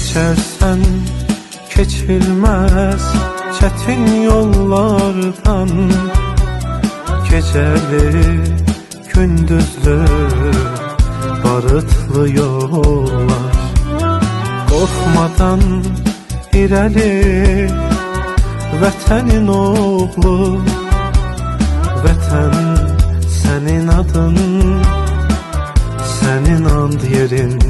Geçersen keçilmez çetin yollardan, geceli gündüzlü barıtlı yollar. Korkmadan irəli vətənin oğlu, vətən sənin adın, sənin and yerin.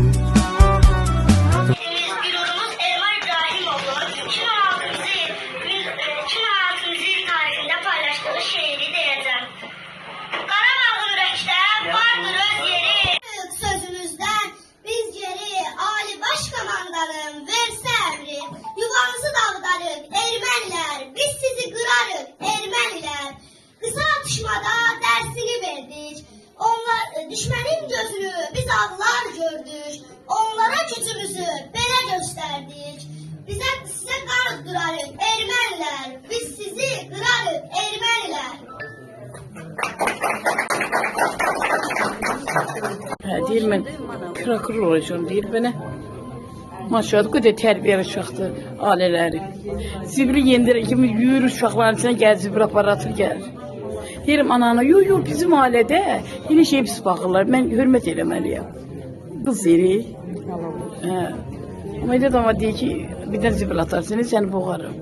Sözümüzden biz geri Ali Başkomandanım verse emri, yuvanızı dağıdarık Ermeniler, biz sizi kırarık Ermeniler. Kısa atışmada dersini verdik, onlar düşmenin gözünü biz ağlar gördük, onlara gücümüzü belə gösterdik. Size karı durarık Ermeniler, biz sizi kırarık Ermeniler. Deyir mən prokuror olacağım deyir mənə. Maşallah o da tərbiyəli uşaqdır ailələri. Zibili yendirə kimi yürür uşaqların içinə gəlir, zibili aparatır gəlir. Deyirəm anana, yox bizim ailədə yeni şey pis baxırlar. Mən hörmət eləməliyəm. Qız yeri. Amma elə də deyir ki, birdən zibil atarsınız, səni boğarım.